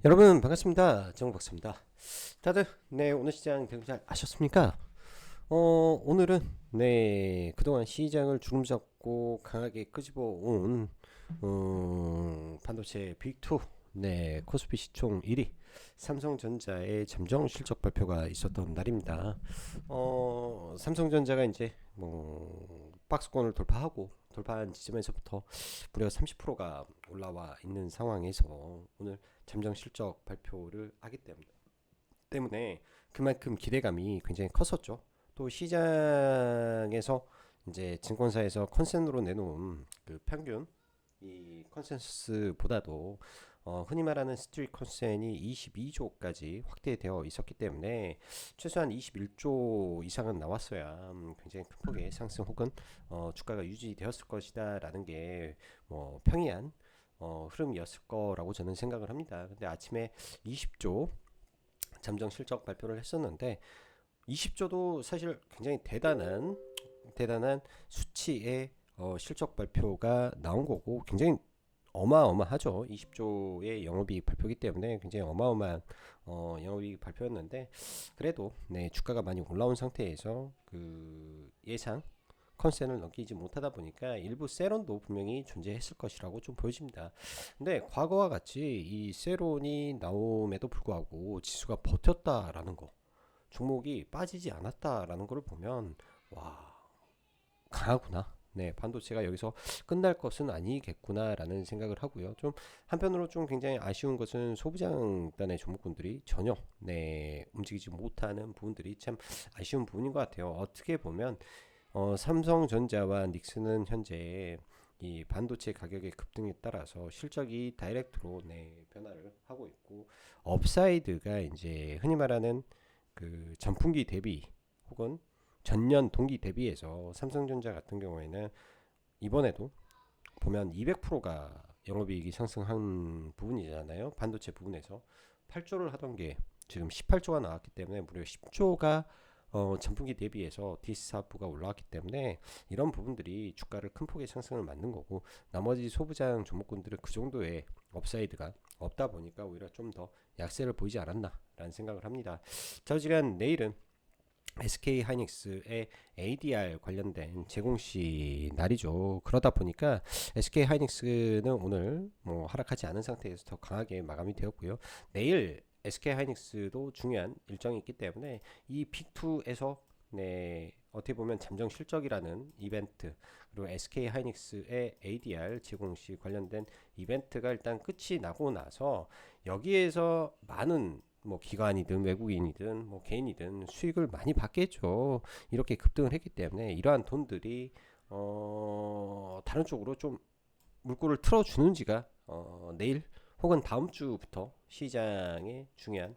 여러분 반갑습니다. 정박사입니다. 다들 오늘 시장 대응 잘 아셨습니까? 오늘은 그동안 시장을 주름잡고 강하게 끄집어 온 반도체 빅2 코스피 시총 1위 삼성전자의 잠정 실적 발표가 있었던 날입니다. 삼성전자가 이제 뭐 박스권을 돌파한 지점에서부터 무려 30%가 올라와 있는 상황에서 오늘 잠정 실적 발표를 하기 때문에 그만큼 기대감이 굉장히 컸었죠. 또 시장에서 이제 증권사에서 컨센으로 내놓은 그 평균 이 컨센서스보다도 흔히 말하는 스트릿 컨센이 22조까지 확대되어 있었기 때문에 최소한 21조 이상은 나왔어야 굉장히 큰 폭의 상승 혹은 주가가 유지되었을 것이다라는 게 뭐 평이한 흐름이었을 거라고 저는 생각을 합니다. 근데 아침에 20조 잠정 실적 발표를 했었는데 20조도 사실 굉장히 대단한 수치의 실적 발표가 나온 거고 굉장히 어마어마하죠. 20조의 영업이익 발표기 때문에 굉장히 어마어마한 영업이익 발표였는데 그래도 주가가 많이 올라온 상태에서 그 예상 컨센을 넘기지 못하다 보니까 일부 세론도 분명히 존재했을 것이라고 좀 보여집니다. 근데 과거와 같이 이 세론이 나옴에도 불구하고 지수가 버텼다라는 거, 종목이 빠지지 않았다라는 걸 보면 와 강하구나. 반도체가 여기서 끝날 것은 아니겠구나라는 생각을 하고요. 좀 한편으로 좀 굉장히 아쉬운 것은 소부장단의 종목군들이 전혀 움직이지 못하는 부분들이 참 아쉬운 부분인 것 같아요. 어떻게 보면 삼성전자와 닉슨은 현재 이 반도체 가격의 급등에 따라서 실적이 다이렉트로 변화를 하고 있고 업사이드가 이제 흔히 말하는 그 전분기 대비 혹은 전년 동기 대비해서 삼성전자 같은 경우에는 이번에도 보면 200%가 영업이익이 상승한 부분이잖아요. 반도체 부분에서 8조를 하던 게 지금 18조가 나왔기 때문에 무려 10조가 전분기 대비해서 디스사프가 올라왔기 때문에 이런 부분들이 주가를 큰 폭의 상승을 만든 거고 나머지 소부장 종목군들은 그 정도의 업사이드가 없다 보니까 오히려 좀 더 약세를 보이지 않았나라는 생각을 합니다. 저지간 내일은 SK 하이닉스의 ADR 관련된 제공시 날이죠. 그러다 보니까 SK 하이닉스는 오늘 뭐 하락하지 않은 상태에서 더 강하게 마감이 되었고요. 내일 SK 하이닉스도 중요한 일정이 있기 때문에 이 빅2에서 어떻게 보면 잠정 실적이라는 이벤트 그리고 SK 하이닉스의 ADR 제공 시 관련된 이벤트가 일단 끝이 나고 나서 여기에서 많은 뭐 기관이든 외국인이든 뭐 개인이든 수익을 많이 받겠죠. 이렇게 급등을 했기 때문에 이러한 돈들이 다른 쪽으로 좀 물꼬를 틀어주는지가 내일 혹은 다음 주부터 시장의 중요한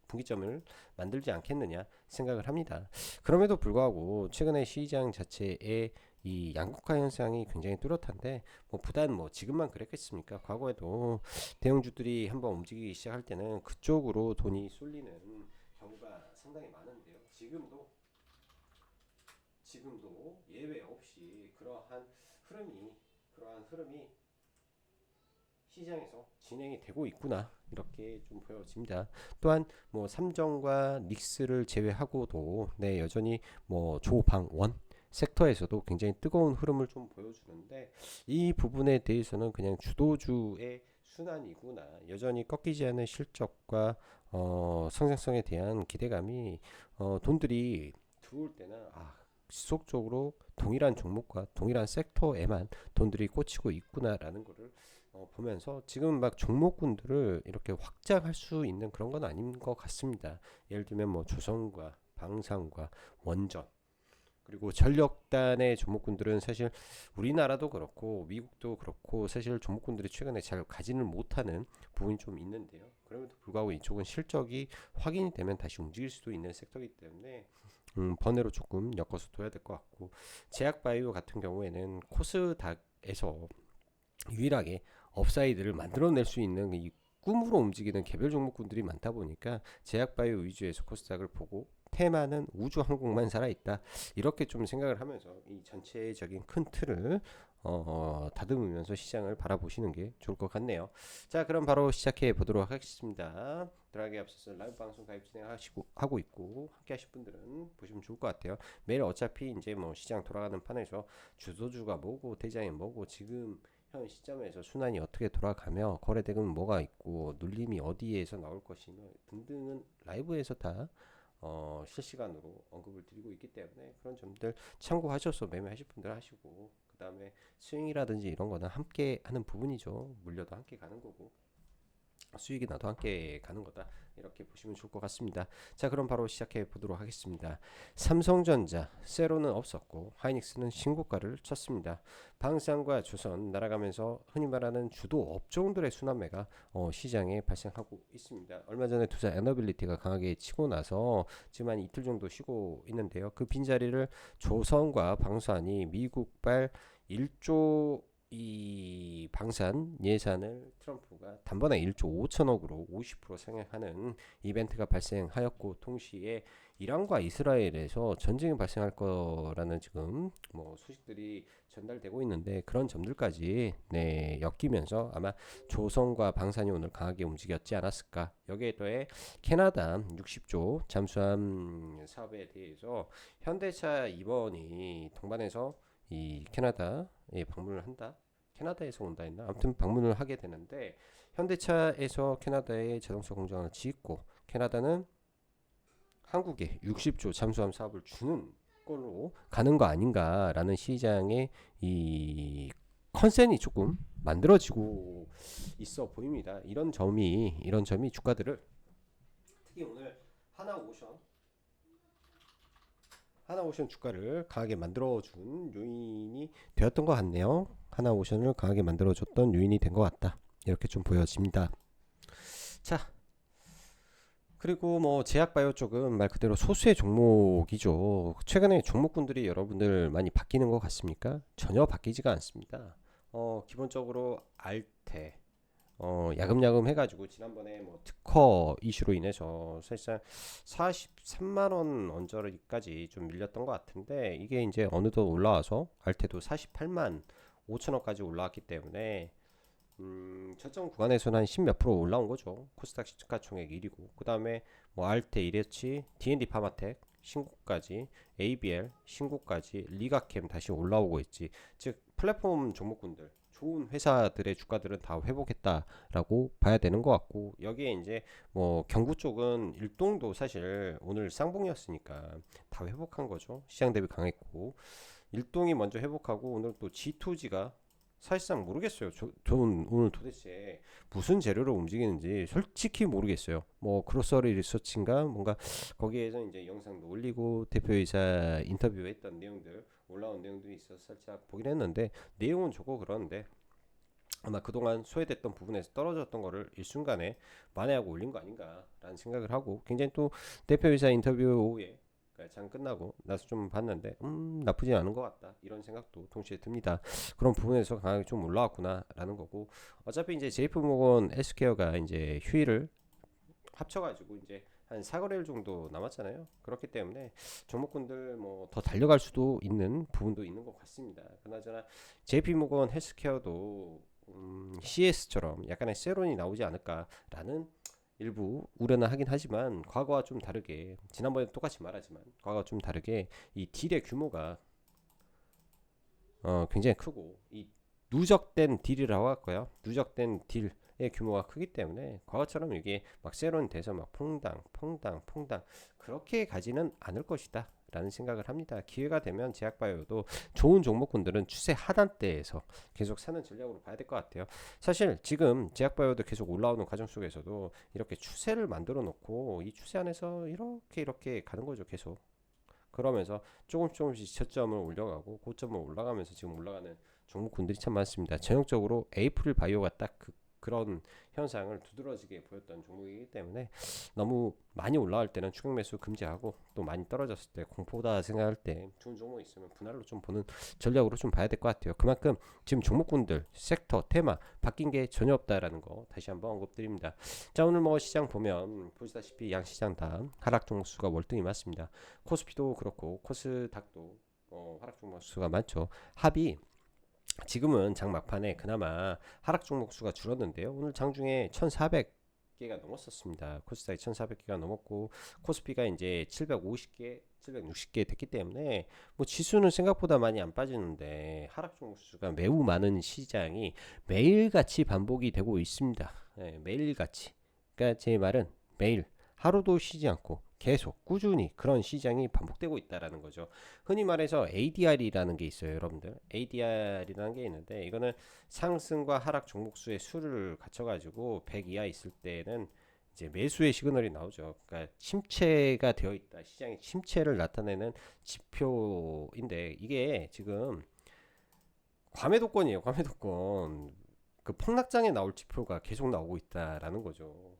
분기점을 만들지 않겠느냐 생각을 합니다. 그럼에도 불구하고 최근에 시장 자체의 이 양극화 현상이 굉장히 뚜렷한데 뭐 부단 뭐 지금만 그랬겠습니까? 과거에도 대형주들이 한번 움직이기 시작할 때는 그쪽으로 돈이 쏠리는 경우가 상당히 많은데요. 지금도 예외 없이 그러한 흐름이 시장에서 진행이 되고 있구나 이렇게 좀 보여집니다. 또한 뭐 삼정과 닉스를 제외하고도 여전히 뭐 조방원 섹터에서도 굉장히 뜨거운 흐름을 좀 보여주는데 이 부분에 대해서는 그냥 주도주의 순환이구나 여전히 꺾이지 않는 실적과 성장성에 대한 기대감이 돈들이 들어올 때는 지속적으로 동일한 종목과 동일한 섹터에만 돈들이 꽂히고 있구나라는 것을 보면서 지금 막 종목군들을 이렇게 확장할 수 있는 그런 건 아닌 것 같습니다. 예를 들면 뭐 조선과 방산과 원전 그리고 전력단의 종목군들은 사실 우리나라도 그렇고 미국도 그렇고 사실 종목군들이 최근에 잘 가지는 못하는 부분이 좀 있는데요. 그럼에도 불구하고 이쪽은 실적이 확인이 되면 다시 움직일 수도 있는 섹터이기 때문에 번외로 조금 엮어서 둬야 될 것 같고 제약바이오 같은 경우에는 코스닥에서 유일하게 업사이드를 만들어낼 수 있는 이 꿈으로 움직이는 개별 종목군들이 많다 보니까 제약바이오 위주에서 코스닥을 보고 테마는 우주 항공만 살아있다 이렇게 좀 생각을 하면서 이 전체적인 큰 틀을 다듬으면서 시장을 바라보시는 게 좋을 것 같네요. 자, 그럼 바로 시작해 보도록 하겠습니다. 들어가기 앞서서 라이브 방송 가입 진행하고 있고 함께 하실 분들은 보시면 좋을 것 같아요. 매일 어차피 이제 뭐 시장 돌아가는 판에서 주도주가 뭐고 대장이 뭐고 지금 현 시점에서 순환이 어떻게 돌아가며 거래대금은 뭐가 있고 눌림이 어디에서 나올 것이며 등등은 라이브에서 다 실시간으로 언급을 드리고 있기 때문에 그런 점들 참고하셔서 매매하실 분들 하시고, 그 다음에 스윙이라든지 이런 거는 함께 하는 부분이죠. 물려도 함께 가는 거고 수익이 나도 함께 가는 거다, 이렇게 보시면 좋을 것 같습니다. 자, 그럼 바로 시작해 보도록 하겠습니다. 삼성전자 세로는 없었고 하이닉스는 신고가를 쳤습니다. 방산과 조선 날아가면서 흔히 말하는 주도 업종들의 순환매가 시장에 발생하고 있습니다. 얼마 전에 투자 에너빌리티가 강하게 치고 나서 지금 한 이틀 정도 쉬고 있는데요. 그 빈자리를 조선과 방산이 미국발 1조 이 방산 예산을 트럼프가 단번에 1조 5천억으로 50% 상향하는 이벤트가 발생하였고, 동시에 이란과 이스라엘에서 전쟁이 발생할 거라는 지금 뭐 소식들이 전달되고 있는데, 그런 점들까지 엮이면서 아마 조선과 방산이 오늘 강하게 움직였지 않았을까. 여기에 더해 캐나다 60조 잠수함 사업에 대해서 현대차 이번이 동반해서 이 캐나다에 방문을 한다. 캐나다에서 온다 했나? 아무튼 방문을 하게 되는데, 현대차에서 캐나다에 자동차 공장을 짓고 캐나다는 한국에 60조 잠수함 사업을 주는 걸로 가는 거 아닌가라는 시장의 이 컨센이 조금 만들어지고 있어 보입니다. 이런 점이 주가들을 특히 오늘 하나오션 주가를 강하게 만들어준 요인이 되었던 것 같네요. 하나오션을 강하게 만들어줬던 요인이 된 것 같다, 이렇게 좀 보여집니다. 자, 그리고 뭐 제약바이오 쪽은 말 그대로 소수의 종목이죠. 최근에 종목군들이 여러분들 많이 바뀌는 것 같습니까? 전혀 바뀌지가 않습니다. 기본적으로 알테 야금야금 해가지고 지난번에 뭐 특허 이슈로 인해서 사실상 43만 원 언저리까지 좀 밀렸던 것 같은데, 이게 이제 어느덧 올라와서 알테도 48만 5천원까지 올라왔기 때문에 저점 구간에서는 한 10몇 프로 올라온 거죠. 코스닥 시가총액 1위고, 그 다음에 뭐 알테, 이레치, D&D 파마텍 신고까지, ABL 신고까지, 리가캠 다시 올라오고 있지. 즉 플랫폼 종목군들 좋은 회사들의 주가들은 다 회복했다라고 봐야 되는 것 같고, 여기에 이제 뭐 경구 쪽은 일동도 사실 오늘 쌍봉이었으니까 다 회복한 거죠. 시장 대비 강했고, 일동이 먼저 회복하고 오늘 또 G2G가 사실상 모르겠어요. 저는 오늘 도대체 무슨 재료로 움직이는지 솔직히 모르겠어요. 뭐 그로서리 리서치인가 뭔가 거기에서 이제 영상도 올리고 대표이사 인터뷰했던 내용들, 올라온 내용들이 있어서 살짝 보긴 했는데, 내용은 좋고 그러는데 아마 그동안 소외됐던 부분에서 떨어졌던 거를 일순간에 만회하고 올린 거 아닌가라는 생각을 하고, 굉장히 또 대표이사 인터뷰 오후에 장 끝나고 나서 좀 봤는데 나쁘지 않은 것 같다, 이런 생각도 동시에 듭니다. 그런 부분에서 강하게 좀 올라왔구나라는 거고, 어차피 이제 JP모건 헬스케어가 이제 휴일을 합쳐가지고 이제 한 4거래일 정도 남았잖아요. 그렇기 때문에 종목군들 뭐 더 달려갈 수도 있는 부분도 있는 것 같습니다. 그나저나 JP모건 헬스케어도 CS처럼 약간의 세론이 나오지 않을까라는 일부 우려는 하긴 하지만, 과거와 좀 다르게, 지난번에 똑같이 말하지만 과거와 좀 다르게 이 딜의 규모가 굉장히 크고, 이 누적된 딜이라고 할까요? 누적된 딜의 규모가 크기 때문에 과거처럼 이게 막 세론이 돼서 막 퐁당 그렇게 가지는 않을 것이다 라는 생각을 합니다. 기회가 되면 제약바이오도 좋은 종목군들은 추세 하단대에서 계속 사는 전략으로 봐야 될 것 같아요. 사실 지금 제약바이오도 계속 올라오는 과정 속에서도 이렇게 추세를 만들어 놓고 이 추세 안에서 이렇게 가는 거죠. 계속 그러면서 조금씩 저점을 올려가고 고점을 올라가면서 지금 올라가는 종목군들이 참 많습니다. 전형적으로 에이프릴 바이오가 딱 그런 현상을 두드러지게 보였던 종목이기 때문에, 너무 많이 올라갈 때는 추격 매수 금지하고, 또 많이 떨어졌을 때 공포다 생각할 때 좋은 종목 있으면 분할로 좀 보는 전략으로 좀 봐야 될 것 같아요. 그만큼 지금 종목군들 섹터 테마 바뀐 게 전혀 없다라는 거 다시 한번 언급드립니다. 자, 오늘 뭐 시장 보면 보시다시피 양시장 다 하락 종목 수가 월등히 많습니다. 코스피도 그렇고 코스닥도 하락 종목 수가 많죠. 합이 지금은 장 막판에 그나마 하락 종목 수가 줄었는데요. 오늘 장중에 1,400개가 넘었었습니다. 코스닥이 1,400개가 넘었고 코스피가 이제 750개, 760개 됐기 때문에 뭐 지수는 생각보다 많이 안 빠지는데 하락 종목 수가 매우 많은 시장이 매일같이 반복이 되고 있습니다. 네, 매일같이. 그러니까 제 말은 매일 하루도 쉬지 않고 계속 꾸준히 그런 시장이 반복되고 있다라는 거죠. 흔히 말해서 ADR이라는 게 있어요, 여러분들. ADR이라는 게 있는데 이거는 상승과 하락 종목수의 수를 갖춰가지고 100 이하 있을 때는 이제 매수의 시그널이 나오죠. 그러니까 침체가 되어 있다, 시장의 침체를 나타내는 지표인데 이게 지금 과매도권이에요, 과매도권. 그 폭락장에 나올 지표가 계속 나오고 있다라는 거죠.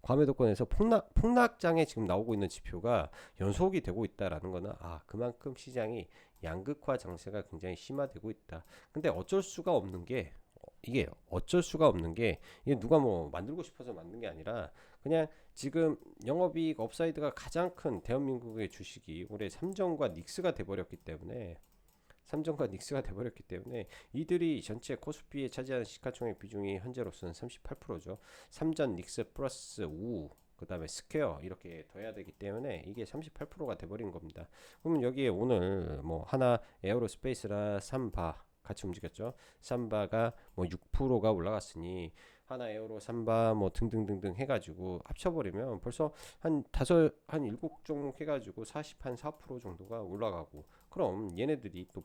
과매도권에서 폭락장에 지금 나오고 있는 지표가 연속이 되고 있다라는 거는 그만큼 시장이 양극화 장세가 굉장히 심화되고 있다. 근데 어쩔 수가 없는 게 이게 어쩔 수가 없는 게 이게 누가 뭐 만들고 싶어서 만든 게 아니라 그냥 지금 영업이익 업사이드가 가장 큰 대한민국의 주식이 올해 삼성과 닉스가 돼버렸기 때문에 삼성과 닉스가 돼버렸기 때문에 이들이 전체 코스피에 차지하는 시가총액 비중이 현재로서는 38%죠. 삼전, 닉스 플러스 우, 그 다음에 스퀘어 이렇게 더해야 되기 때문에 이게 38%가 돼버린 겁니다. 그러면 여기에 오늘 뭐 하나 에어로스페이스라 삼바 같이 움직였죠. 삼바가 뭐 6%가 올라갔으니 하나 에어로 삼바 뭐 등등등등 해가지고 합쳐버리면 벌써 한 일곱 종목 해가지고 4% 정도가 올라가고 그럼 얘네들이 또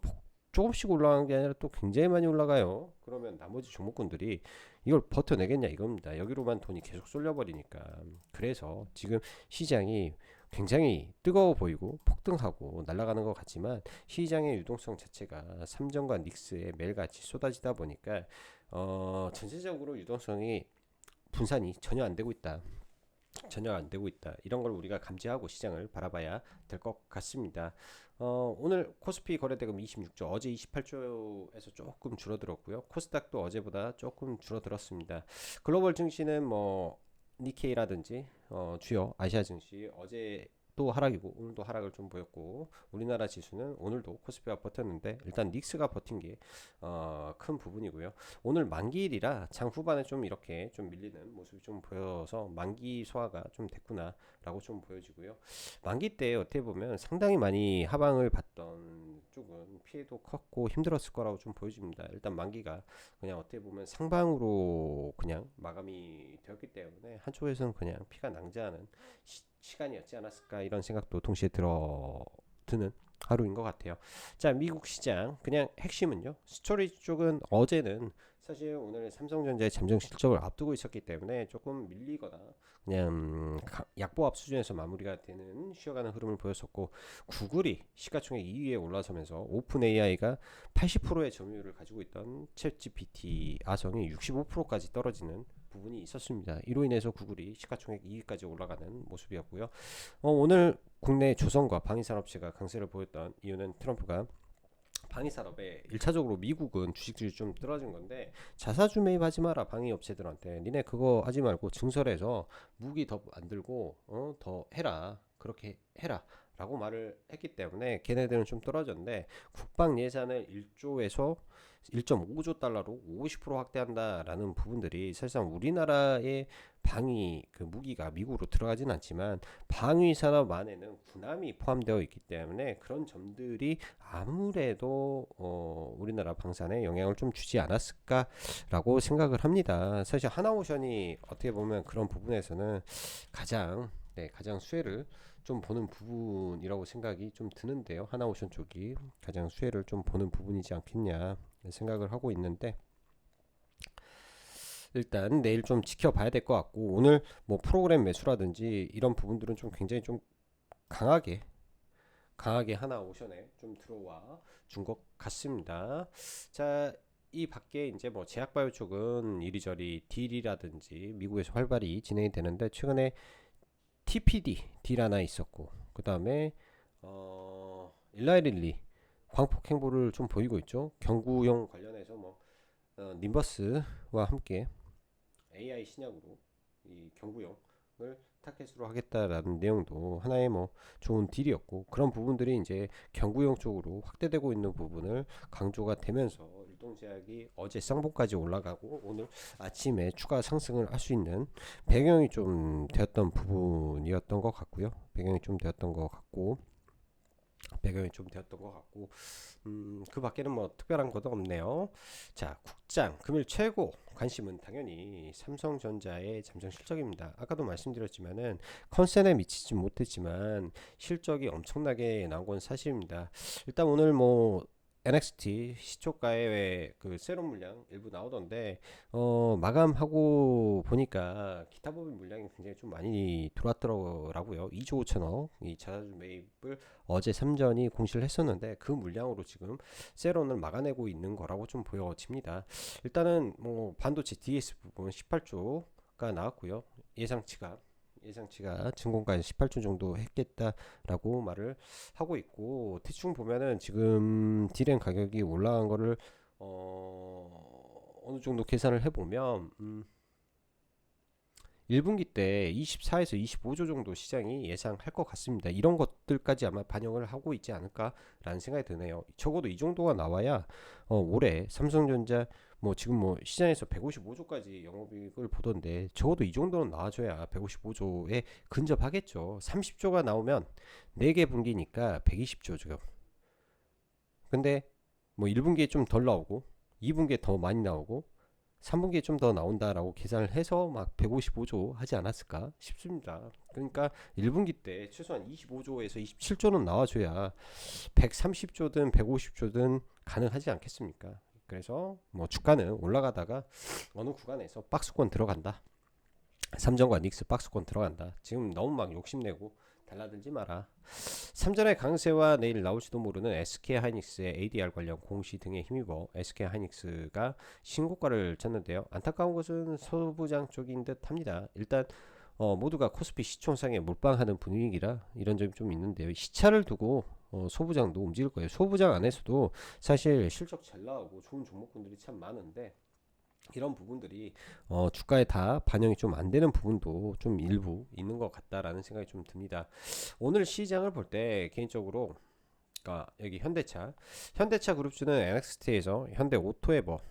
조금씩 올라가는 게 아니라 또 굉장히 많이 올라가요. 그러면 나머지 종목군들이 이걸 버텨내겠냐 이겁니다. 여기로만 돈이 계속 쏠려버리니까. 그래서 지금 시장이 굉장히 뜨거워 보이고 폭등하고 날아가는 것 같지만 시장의 유동성 자체가 삼성과 닉스에 매일같이 쏟아지다 보니까 전체적으로 유동성이 분산이 전혀 안 되고 있다. 전혀 안 되고 있다. 이런 걸 우리가 감지하고 시장을 바라봐야 될 것 같습니다. 오늘 코스피 거래대금 26조, 어제 28조에서 조금 줄어들었고요. 코스닥도 어제보다 조금 줄어들었습니다. 글로벌 증시는 뭐 니케이라든지 주요 아시아 증시 어제 또 하락이고 오늘도 하락을 좀 보였고 우리나라 지수는 오늘도 코스피가 버텼는데 일단 닉스가 버틴 게 큰 부분이고요. 오늘 만기일이라 장 후반에 좀 이렇게 좀 밀리는 모습이 좀 보여서 만기 소화가 좀 됐구나라고 좀 보여지고요. 만기 때 어떻게 보면 상당히 많이 하방을 받던 쪽은 피해도 컸고 힘들었을 거라고 좀 보여집니다. 일단 만기가 그냥 어떻게 보면 상방으로 그냥 마감이 되었기 때문에 한쪽에서는 그냥 피가 낭자하는 시간이었지 않았을까 이런 생각도 동시에 드는 하루인 것 같아요. 자, 미국 시장 그냥 핵심은요. 스토리지 쪽은 어제는 사실 오늘 삼성전자의 잠정 실적을 앞두고 있었기 때문에 조금 밀리거나 그냥 약보합 수준에서 마무리가 되는 쉬어가는 흐름을 보였었고 구글이 시가총액 2위에 올라서면서 오픈 AI가 80%의 점유율을 가지고 있던 챗GPT 아성이 65%까지 떨어지는 부분이 있었습니다. 이로 인해서 구글이 시가총액 2위까지 올라가는 모습이었고요. 오늘 국내 조선과 방위산업체가 강세를 보였던 이유는 트럼프가 방위산업에 1차적으로 미국은 주식들이 좀 떨어진 건데 자사주 매입하지 마라 방위업체들한테 니네 그거 하지 말고 증설해서 무기 더 만들고 더 해라 그렇게 해라 라고 말을 했기 때문에 걔네들은 좀 떨어졌는데 국방 예산을 1조에서 1.5조 달러로 50% 확대한다라는 부분들이 사실상 우리나라의 방위 그 무기가 미국으로 들어가진 않지만 방위 산업 안에는 군함이 포함되어 있기 때문에 그런 점들이 아무래도 우리나라 방산에 영향을 좀 주지 않았을까라고 생각을 합니다. 사실 하나오션이 어떻게 보면 그런 부분에서는 가장 수혜를 좀 보는 부분이라고 생각이 좀 드는데요. 하나오션 쪽이 가장 수혜를 좀 보는 부분이지 않겠냐 생각을 하고 있는데 일단 내일 좀 지켜봐야 될 것 같고 오늘 뭐 프로그램 매수라든지 이런 부분들은 좀 굉장히 좀 강하게 하나오션에 좀 들어와 준 것 같습니다. 자, 이 밖에 이제 뭐 제약바이오 쪽은 이리저리 딜이라든지 미국에서 활발히 진행이 되는데 최근에 TPD 딜 하나 있었고 그 다음에 일라이릴리 광폭 행보를 좀 보이고 있죠. 경구용 관련해서 뭐 님버스와 함께 AI 신약으로 이 경구용을 타켓으로 하겠다라는 내용도 하나의 뭐 좋은 딜이었고 그런 부분들이 이제 경구용 쪽으로 확대되고 있는 부분을 강조가 되면서 율동제약이 어제 쌍봉까지 올라가고 오늘 아침에 추가 상승을 할 수 있는 배경이 좀 되었던 부분이었던 것 같고요. 그 밖에는 뭐 특별한 것도 없네요. 자, 국장 금일 최고 관심은 당연히 삼성전자의 잠정 실적입니다. 아까도 말씀드렸지만은 컨센에 미치지 못했지만 실적이 엄청나게 나온 건 사실입니다. 일단 오늘 뭐 NXT 시초가의 그 세로 물량 일부 나오던데 마감하고 보니까 기타 법인 물량이 굉장히 좀 많이 들어왔더라고요. 2조 5천억 이 자사주 매입을 어제 삼전이 공시를 했었는데 그 물량으로 지금 세론을 막아내고 있는 거라고 좀 보여집니다. 일단은 뭐 반도체 DS 부분 18조가 나왔고요. 예상치가 증권가에서 18조 정도 했겠다라고 말을 하고 있고, 대충 보면은 지금 디램 가격이 올라간 거를 어느 정도 계산을 해보면 1분기 때 24에서 25조 정도 시장이 예상할 것 같습니다. 이런 것들까지 아마 반영을 하고 있지 않을까라는 생각이 드네요. 적어도 이 정도가 나와야 올해 삼성전자 뭐 지금 뭐 시장에서 155조까지 영업이익을 보던데 적어도 이 정도는 나와줘야 155조에 근접하겠죠. 30조가 나오면 4개 분기니까 120조죠. 근데 뭐 1분기에 좀 덜 나오고 2분기에 더 많이 나오고 3분기에 좀 더 나온다라고 계산을 해서 막 155조 하지 않았을까 싶습니다. 그러니까 1분기 때 최소한 25조에서 27조는 나와줘야 130조든 150조든 가능하지 않겠습니까? 그래서 뭐 주가는 올라가다가 어느 구간에서 박스권 들어간다. 삼성과 닉스 박스권 들어간다. 지금 너무 막 욕심내고 달라들지 마라. 삼전의 강세와 내일 나올지도 모르는 SK하이닉스의 ADR 관련 공시 등에 힘입어 SK하이닉스가 신고가를 쳤는데요. 안타까운 것은 소부장 쪽인 듯 합니다. 일단 모두가 코스피 시총상에 몰빵하는 분위기라 이런 점이 좀 있는데요. 시차를 두고 소부장도 움직일 거예요. 소부장 안에서도 사실 실적 잘 나오고 좋은 종목군들이 참 많은데 이런 부분들이 주가에 다 반영이 좀 안 되는 부분도 좀 일부 있는 것 같다라는 생각이 좀 듭니다. 오늘 시장을 볼 때 개인적으로 여기 현대차 그룹주는 NXT에서 현대 오토에버가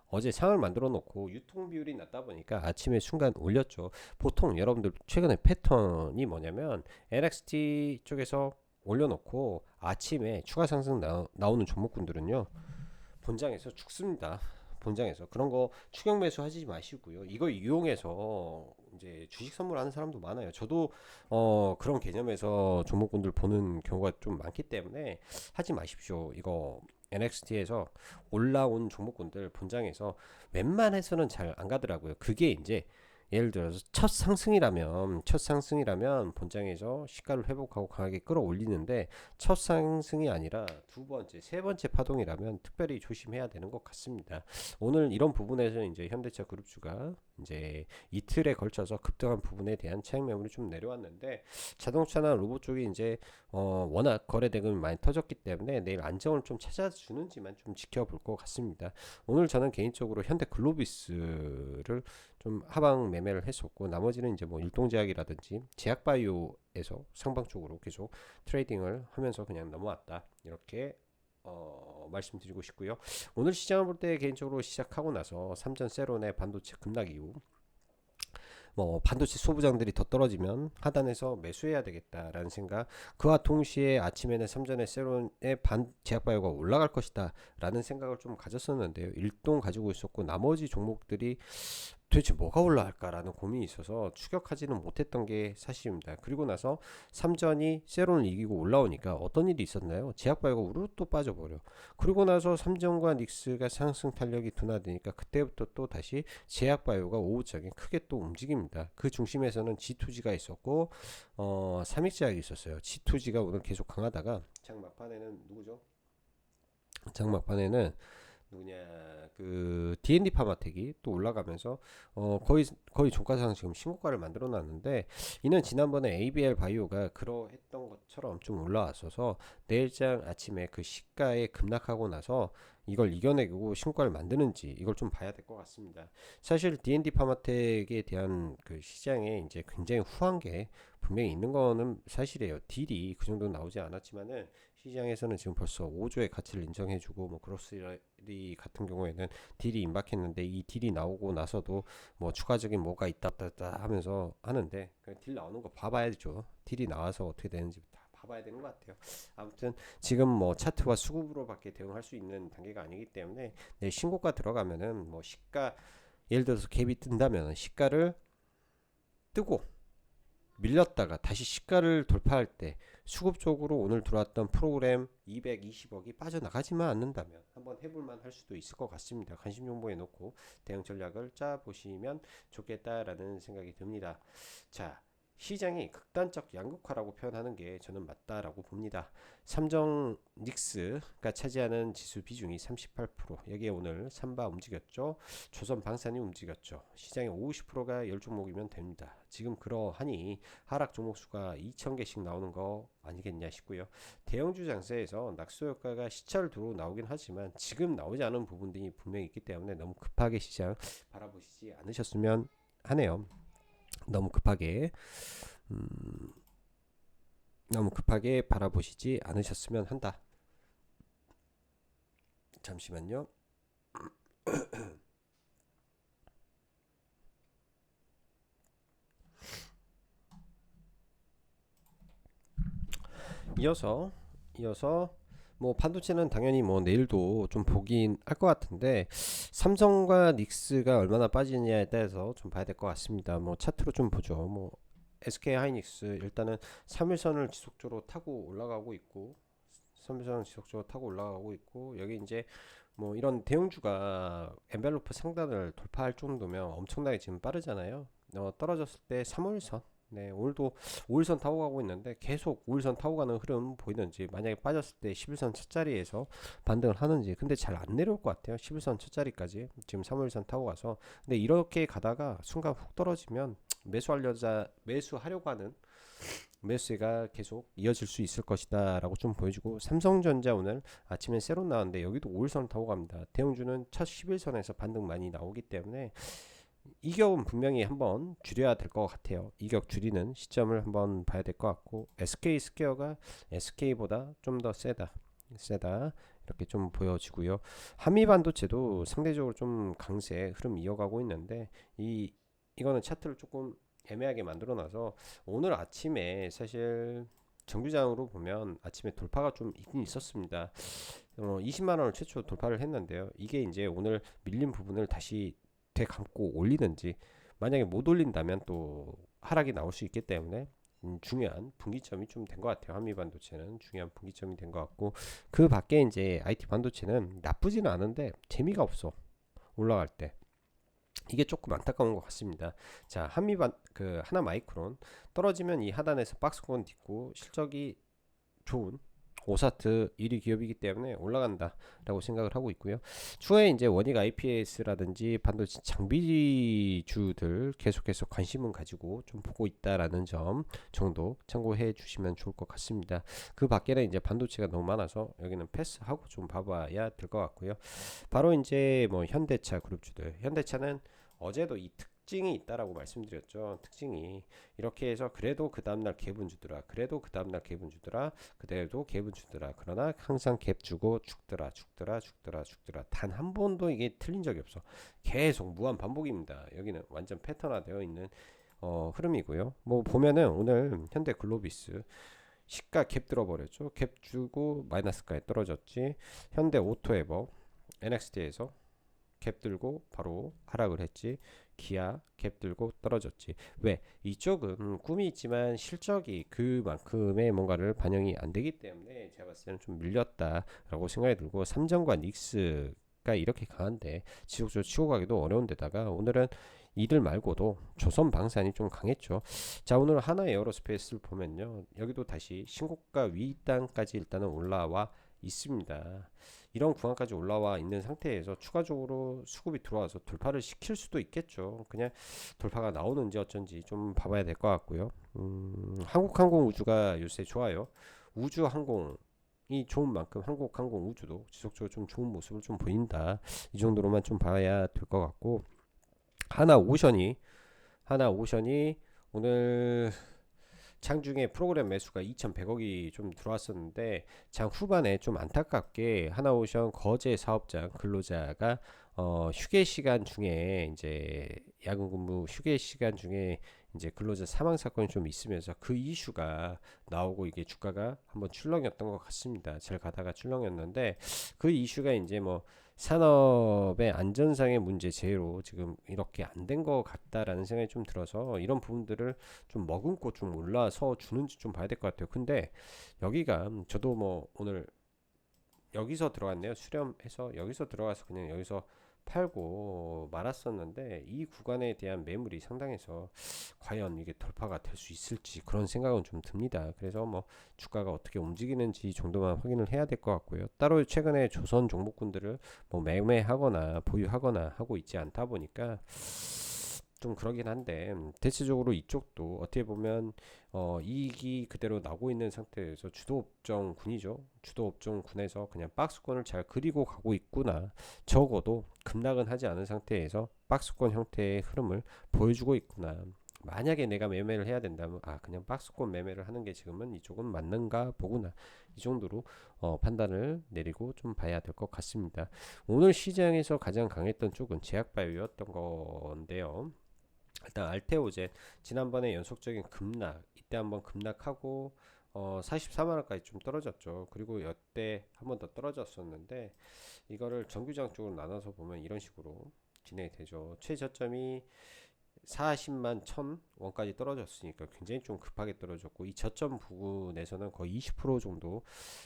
어제 상을 만들어 놓고 유통 비율이 낮다 보니까 아침에 순간 올렸죠. 보통 여러분들 최근에 패턴이 뭐냐면 NXT 쪽에서 올려놓고 아침에 추가 상승 나오는 종목군들은요 본장에서 죽습니다. 본장에서 그런 거 추격 매수 하지 마시고요. 이거 이용해서 이제 주식 선물하는 사람도 많아요. 저도 그런 개념에서 종목군들 보는 경우가 좀 많기 때문에 하지 마십시오. 이거 NXT에서 올라온 종목군들 본장에서 웬만해서는 잘 안 가더라고요. 그게 이제 예를 들어서 첫 상승이라면 본장에서 시가를 회복하고 강하게 끌어올리는데 첫 상승이 아니라 두 번째, 세 번째 파동이라면 특별히 조심해야 되는 것 같습니다. 오늘 이런 부분에서 이제 현대차 그룹주가 이제 이틀에 걸쳐서 급등한 부분에 대한 차익 매물이 좀 내려왔는데 자동차나 로봇 쪽이 이제 워낙 거래 대금이 많이 터졌기 때문에 내일 안정을 좀 찾아주는지만 좀 지켜볼 것 같습니다. 오늘 저는 개인적으로 현대 글로비스를 좀 하방 매매를 했었고 나머지는 이제 뭐 일동제약이라든지 제약바이오에서 상방 쪽으로 계속 트레이딩을 하면서 그냥 넘어왔다 이렇게 말씀드리고 싶고요. 오늘 시장을 볼 때 개인적으로 시작하고 나서 삼전 세론의 반도체 급락 이후 뭐 반도체 소부장들이 더 떨어지면 하단에서 매수해야 되겠다라는 생각, 그와 동시에 아침에는 삼전의 세론의 제약바이오가 올라갈 것이다 라는 생각을 좀 가졌었는데요. 일동 가지고 있었고 나머지 종목들이 도대체 뭐가 올라갈까라는 고민이 있어서 추격하지는 못했던 게 사실입니다. 그리고 나서 삼전이 세론을 이기고 올라오니까 어떤 일이 있었나요? 제약바이오가 우르르 또 빠져버려. 그리고 나서 삼전과 닉스가 상승 탄력이 둔화되니까 그때부터 또 다시 제약바이오가 오후장에 크게 또 움직입니다. 그 중심에서는 G2G가 있었고 삼익제약이 있었어요. G2G가 오늘 계속 강하다가 장막판에는 누구죠? 장막판에는 누구냐 그 D&D 파마텍이 또 올라가면서 거의 종가상 지금 신고가를 만들어 놨는데 이는 지난번에 ABL 바이오가 그러했던 것처럼 좀 올라왔어서 내일장 아침에 그 시가에 급락하고 나서 이걸 이겨내고 신고가를 만드는지 이걸 좀 봐야 될 것 같습니다. 사실 D&D 파마텍에 대한 그 시장에 이제 굉장히 후한 게 분명히 있는 거는 사실이에요. 딜이 그 정도 나오지 않았지만은 시장에서는 지금 벌써 5조의 가치를 인정해주고 뭐 그로스리 같은 경우에는 딜이 임박했는데 이 딜이 나오고 나서도 뭐 추가적인 뭐가 있다 하면서 하는데 그냥 딜 나오는 거 봐봐야죠. 딜이 나와서 어떻게 되는지 다 봐봐야 되는 것 같아요. 아무튼 지금 뭐 차트와 수급으로밖에 대응할 수 있는 단계가 아니기 때문에 내 신고가 들어가면은 뭐 시가 예를 들어서 갭이 뜬다면 시가를 뜨고 밀렸다가 다시 시가를 돌파할 때 수급적으로 오늘 들어왔던 프로그램 220억이 빠져나가지만 않는다면 한번 해볼만 할 수도 있을 것 같습니다. 관심 정보에 놓고 대응 전략을 짜 보시면 좋겠다라는 생각이 듭니다. 자, 시장이 극단적 양극화라고 표현하는 게 저는 맞다라고 봅니다. 삼성 닉스가 차지하는 지수 비중이 38%, 여기에 오늘 삼바 움직였죠. 조선 방산이 움직였죠. 시장의 50%가 열 종목이면 됩니다. 지금 그러하니 하락 종목 수가 2,000개씩 나오는 거 아니겠냐 싶고요. 대형주 장세에서 낙수 효과가 시찰도로 나오긴 하지만 지금 나오지 않은 부분들이 분명히 있기 때문에 너무 급하게 시장 바라보시지 않으셨으면 하네요. 너무 급하게 바라보시지 않으셨으면 한다. 잠시만요. 이어서 뭐 반도체는 당연히 뭐 내일도 좀 보긴 할 것 같은데 삼성과 닉스가 얼마나 빠지느냐에 따라서 좀 봐야 될 것 같습니다. 뭐 차트로 좀 보죠. 뭐 SK 하이닉스 일단은 3일선을 지속적으로 타고 올라가고 있고 3일선을 지속적으로 타고 올라가고 있고 여기 이제 뭐 이런 대형주가 엔벨로프 상단을 돌파할 정도면 엄청나게 지금 빠르잖아요. 떨어졌을 때 3일선 네, 오늘도 5일선 타고 가고 있는데 계속 5일선 타고 가는 흐름 보이는지 만약에 빠졌을 때 11선 첫자리에서 반등을 하는지 근데 잘 안 내려올 것 같아요. 11선 첫자리까지 지금 3일선 타고 가서 근데 이렇게 가다가 순간 훅 떨어지면 매수하려고 하는 매수가 계속 이어질 수 있을 것이다 라고 좀 보여주고 삼성전자 오늘 아침에 새로 나왔는데 여기도 5일선 타고 갑니다. 대형주는 첫 11선에서 반등 많이 나오기 때문에 이격은 분명히 한번 줄여야 될 것 같아요. 이격 줄이는 시점을 한번 봐야 될 것 같고 SK 스퀘어가 SK보다 좀 더 세다 이렇게 좀 보여지고요. 한미반도체도 상대적으로 좀 강세 흐름 이어가고 있는데 이거는 차트를 조금 애매하게 만들어놔서 오늘 아침에 사실 정규장으로 보면 아침에 돌파가 좀 있긴 있었습니다. 20만원을 최초 돌파를 했는데요. 이게 이제 오늘 밀린 부분을 다시 되감고 올리는지 만약에 못 올린다면 또 하락이 나올 수 있기 때문에 중요한 분기점이 좀 된 것 같아요. 한미반도체는 중요한 분기점이 된 것 같고 그 밖에 이제 IT 반도체는 나쁘지는 않은데 재미가 없어. 올라갈 때 이게 조금 안타까운 것 같습니다. 자, 하나 마이크론 떨어지면 이 하단에서 박스권 딛고 실적이 좋은 오사트 1위 기업이기 때문에 올라간다 라고 생각을 하고 있고요. 추후에 이제 원익 IPS라든지 반도체 장비주들 계속해서 관심은 가지고 좀 보고 있다라는 점 정도 참고해 주시면 좋을 것 같습니다. 그 밖에는 이제 반도체가 너무 많아서 여기는 패스하고 좀 봐봐야 될 것 같고요. 바로 이제 뭐 현대차 그룹주들, 현대차는 어제도 이 특징이 있다라고 말씀드렸죠. 특징이 이렇게 해서 그래도 그 다음날 갭은 주더라. 그래도 그 다음날 갭은 주더라. 그래도 갭은 주더라. 그러나 항상 갭 주고 죽더라. 단 한 번도 이게 틀린 적이 없어. 계속 무한 반복입니다. 여기는 완전 패턴화되어 있는 흐름이고요. 뭐 보면은 오늘 현대 글로비스 시가 갭 들어버렸죠. 갭 주고 마이너스까지 떨어졌지. 현대 오토에버 NXT에서 갭 들고 바로 하락을 했지. 기아 갭 들고 떨어졌지. 왜? 이쪽은 꿈이 있지만 실적이 그만큼의 뭔가를 반영이 안 되기 때문에 제가 봤을 때는 좀 밀렸다라고 생각이 들고 삼성과 닉스가 이렇게 강한데 지속적으로 치고 가기도 어려운 데다가 오늘은 이들 말고도 조선 방산이 좀 강했죠. 자, 오늘 하나 에어로스페이스를 보면요. 여기도 다시 신고가 윗단까지 일단은 올라와 있습니다. 이런 구간까지 올라와 있는 상태에서 추가적으로 수급이 들어와서 돌파를 시킬 수도 있겠죠. 그냥 돌파가 나오는지 어쩐지 좀 봐봐야 될 것 같고요. 한국항공우주가 요새 좋아요. 우주항공이 좋은 만큼 한국항공우주도 지속적으로 좀 좋은 모습을 좀 보인다. 이 정도로만 좀 봐야 될 것 같고 하나오션이 오늘 장중에 프로그램 매수가 2,100억이 좀 들어왔었는데 장 후반에 좀 안타깝게 하나오션 거제 사업장 근로자가 휴게 시간 중에 이제 야근 근무 휴게 시간 중에 이제 근로자 사망 사건이 좀 있으면서 그 이슈가 나오고 이게 주가가 한번 출렁였던 것 같습니다. 잘 가다가 출렁였는데 그 이슈가 이제 뭐 산업의 안전상의 문제 제로 지금 이렇게 안 된 것 같다라는 생각이 좀 들어서 이런 부분들을 좀 머금고 좀 올라서 주는지 좀 봐야 될 것 같아요. 근데 여기가 저도 뭐 오늘 여기서 들어갔네요. 수렴해서 여기서 들어가서 그냥 여기서 팔고 말았었는데 이 구간에 대한 매물이 상당해서 과연 이게 돌파가 될 수 있을지 그런 생각은 좀 듭니다. 그래서 뭐 주가가 어떻게 움직이는지 정도만 확인을 해야 될 것 같고요. 따로 최근에 조선 종목군들을 뭐 매매하거나 보유하거나 하고 있지 않다 보니까 좀 그러긴 한데 대체적으로 이쪽도 어떻게 보면 이익이 그대로 나고 있는 상태에서 주도업종군이죠. 주도업종군에서 그냥 박스권을 잘 그리고 가고 있구나. 적어도 급락은 하지 않은 상태에서 박스권 형태의 흐름을 보여주고 있구나. 만약에 내가 매매를 해야 된다면 그냥 박스권 매매를 하는 게 지금은 이쪽은 맞는가 보구나. 이 정도로 판단을 내리고 좀 봐야 될 것 같습니다. 오늘 시장에서 가장 강했던 쪽은 제약바이오였던 건데요. 일단 알테오젠 지난번에 연속적인 급락 이때 한번 급락하고 44만원까지 좀 떨어졌죠. 그리고 이때 한번 더 떨어졌었는데 이거를 정규장 쪽으로 나눠서 보면 이런 식으로 진행이 되죠. 최저점이 40만 1000원까지 떨어졌으니까 굉장히 좀 급하게 떨어졌고 이 저점 부근에서는 거의 20% 정도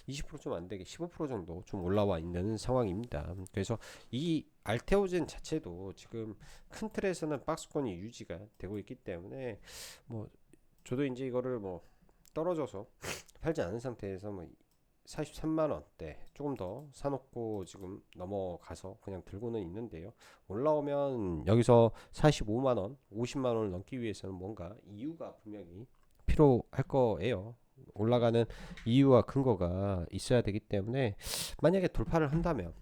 20% 좀 안되게 15% 정도 좀 올라와 있는 상황입니다. 그래서 이 알테오젠 자체도 지금 큰 틀에서는 박스권이 유지가 되고 있기 때문에 뭐 저도 이제 이거를 뭐 떨어져서 팔지 않은 상태에서 뭐 43만원대 조금 더 사놓고 지금 넘어가서 그냥 들고는 있는데요. 올라오면 여기서 45만원 50만원을 넘기 위해서는 뭔가 이유가 분명히 필요할 거예요. 올라가는 이유와 근거가 있어야 되기 때문에 만약에 돌파를 한다면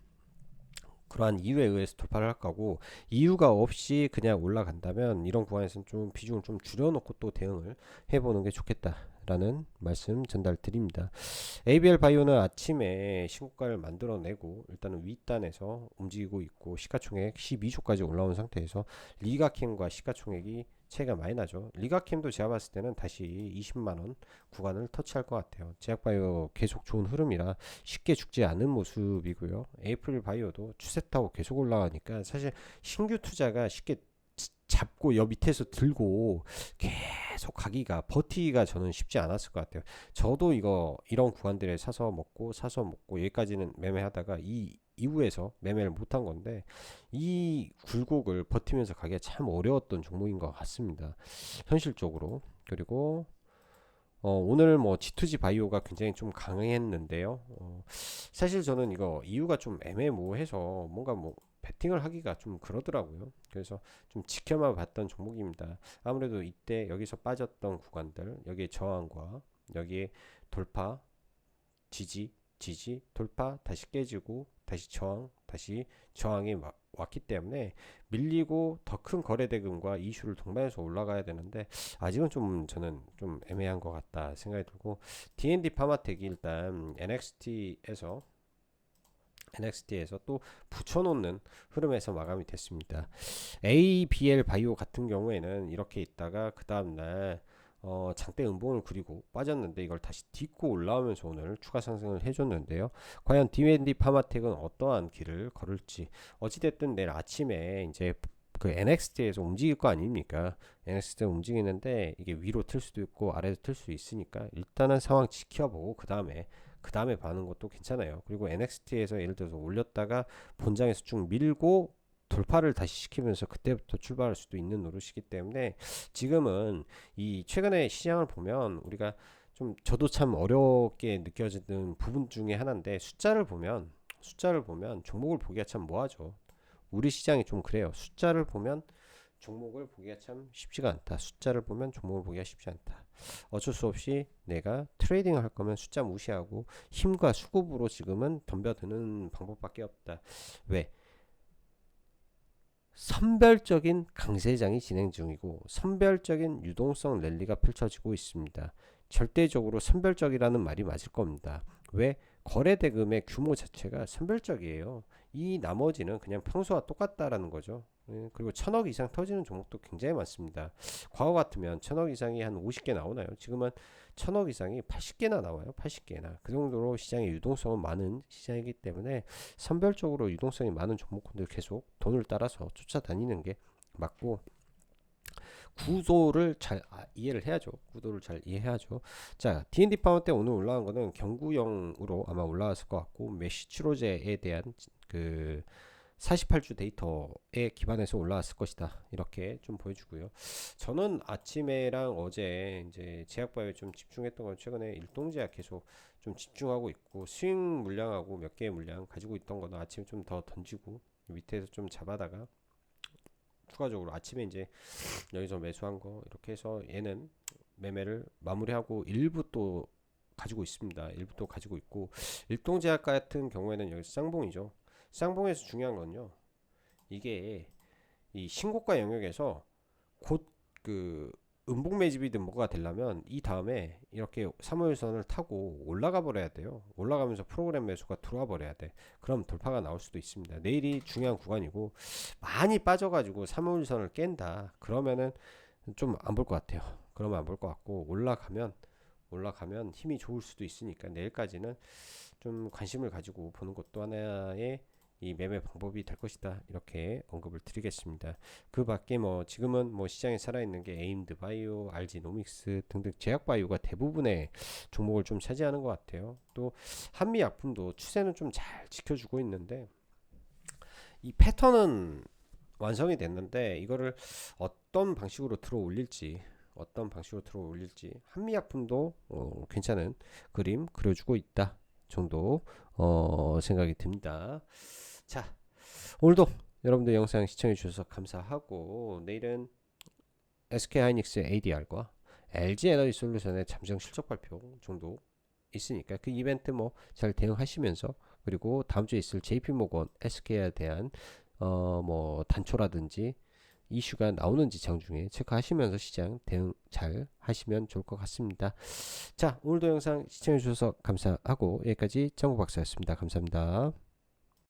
그러한 이유에 의해서 돌파를 할 거고 이유가 없이 그냥 올라간다면 이런 구간에서는 좀 비중을 좀 줄여놓고 또 대응을 해보는 게 좋겠다라는 말씀 전달 드립니다. ABL 바이오는 아침에 신고가를 만들어내고 일단은 윗단에서 움직이고 있고 시가총액 12조까지 올라온 상태에서 리가캠과 시가총액이 차이가 많이 나죠. 리가캠도 제가 봤을 때는 다시 20만원 구간을 터치할 것 같아요. 제약바이오 계속 좋은 흐름이라 쉽게 죽지 않은 모습이고요. 에이프릴 바이오도 추세 타고 계속 올라가니까 사실 신규 투자가 쉽게 잡고 여 밑에서 들고 계속 가기가 버티기가 저는 쉽지 않았을 것 같아요. 저도 이런 구간들에 사서 먹고 여기까지는 매매하다가 이 이후에서 매매를 못한 건데 이 굴곡을 버티면서 가기가 참 어려웠던 종목인 것 같습니다. 현실적으로. 그리고 오늘 뭐 G2G 바이오가 굉장히 좀 강했는데요. 사실 저는 이거 이유가 좀 애매모호해서 뭔가 뭐 베팅을 하기가 좀 그러더라고요. 그래서 좀 지켜만 봤던 종목입니다. 아무래도 이때 여기서 빠졌던 구간들, 여기에 저항과 여기에 돌파, 지지, 돌파, 다시 깨지고 다시 저항, 다시 저항이 왔기 때문에 밀리고 더 큰 거래 대금과 이슈를 동반해서 올라가야 되는데 아직은 좀 저는 좀 애매한 것 같다 생각이 들고 D&D 파마텍이 일단 NXT에서 또 붙여놓는 흐름에서 마감이 됐습니다. ABL 바이오 같은 경우에는 이렇게 있다가 그 다음날 장대 음봉을 그리고 빠졌는데 이걸 다시 딛고 올라오면서 오늘 추가 상승을 해줬는데요. 과연 D&D 파마텍은 어떠한 길을 걸을지 어찌됐든 내일 아침에 이제 그 NXT에서 움직일 거 아닙니까? NXT 움직이는데 이게 위로 틀 수도 있고 아래로 틀 수 있으니까 일단은 상황 지켜보고 그 다음에 봐는 것도 괜찮아요. 그리고 NXT에서 예를 들어서 올렸다가 본장에서 쭉 밀고 돌파를 다시 시키면서 그때부터 출발할 수도 있는 노릇이기 때문에 지금은 이 최근에 시장을 보면 우리가 좀 저도 참 어렵게 느껴지는 부분 중에 하나인데 숫자를 보면 종목을 보기가 참 뭐하죠. 우리 시장이 좀 그래요. 숫자를 보면 종목을 보기가 참 쉽지가 않다. 숫자를 보면 종목을 보기가 쉽지 않다. 어쩔 수 없이 내가 트레이딩을 할 거면 숫자 무시하고 힘과 수급으로 지금은 덤벼드는 방법밖에 없다. 왜? 선별적인 강세장이 진행 중이고 선별적인 유동성 랠리가 펼쳐지고 있습니다. 절대적으로 선별적이라는 말이 맞을 겁니다. 왜? 거래 대금의 규모 자체가 선별적이에요. 이 나머지는 그냥 평소와 똑같다라는 거죠. 그리고 1000억 이상 터지는 종목도 굉장히 많습니다. 과거 같으면 1000억 이상이 한 50개 나오나요? 지금은 1000억 이상이 80개나 나와요. 80개나. 그 정도로 시장의 유동성은 많은 시장이기 때문에 선별적으로 유동성이 많은 종목군들 계속 돈을 따라서 쫓아다니는 게 맞고, 구도를 잘 이해를 해야죠. 구도를 잘 이해해야죠. 자, D&D 파워 때 오늘 올라간 거는 경구형으로 아마 올라왔을 것 같고, 메시추로제에 대한 그 48주 데이터에 기반해서 올라왔을 것이다. 이렇게 좀 보여주고요. 저는 아침에랑 어제 이제 제약바이오에 좀 집중했던 건, 최근에 일동제약 계속 좀 집중하고 있고, 스윙 물량하고 몇 개의 물량 가지고 있던 거는 아침에 좀 더 던지고 밑에서 좀 잡아다가 추가적으로 아침에 이제 여기서 매수한 거 이렇게 해서 얘는 매매를 마무리하고 일부 또 가지고 있습니다. 일부 또 가지고 있고, 일동제약 같은 경우에는 여기 쌍봉이죠. 쌍봉에서 중요한 건요, 이게 이 신고가 영역에서 곧 그 음봉 매집이든 뭐가 되려면 이 다음에 이렇게 3월선을 타고 올라가 버려야 돼요. 올라가면서 프로그램 매수가 들어와 버려야 돼. 그럼 돌파가 나올 수도 있습니다. 내일이 중요한 구간이고, 많이 빠져가지고 3월선을 깬다 그러면은 좀 안 볼 것 같아요. 그러면 안 볼 것 같고, 올라가면 힘이 좋을 수도 있으니까 내일까지는 좀 관심을 가지고 보는 것도 하나의 이 매매 방법이 될 것이다. 이렇게 언급을 드리겠습니다. 그 밖에 뭐 지금은 뭐 시장에 살아있는 게 에임드 바이오, 알지노믹스 등등 제약 바이오가 대부분의 종목을 좀 차지하는 것 같아요. 또 한미 약품도 추세는 좀 잘 지켜주고 있는데, 이 패턴은 완성이 됐는데 이거를 어떤 방식으로 들어 올릴지 한미약품도 괜찮은 그림 그려주고 있다 정도 생각이 듭니다. 자, 오늘도 여러분들 영상 시청해 주셔서 감사하고, 내일은 SK하이닉스 ADR과 LG에너지솔루션의 잠정 실적 발표 정도 있으니까 그 이벤트 뭐 잘 대응하시면서, 그리고 다음 주에 있을 JP모건 SK에 대한 뭐 단초라든지 이슈가 나오는지 장중에 체크하시면서 시장 대응 잘 하시면 좋을 것 같습니다. 자, 오늘도 영상 시청해 주셔서 감사하고, 여기까지 정보 박사였습니다. 감사합니다.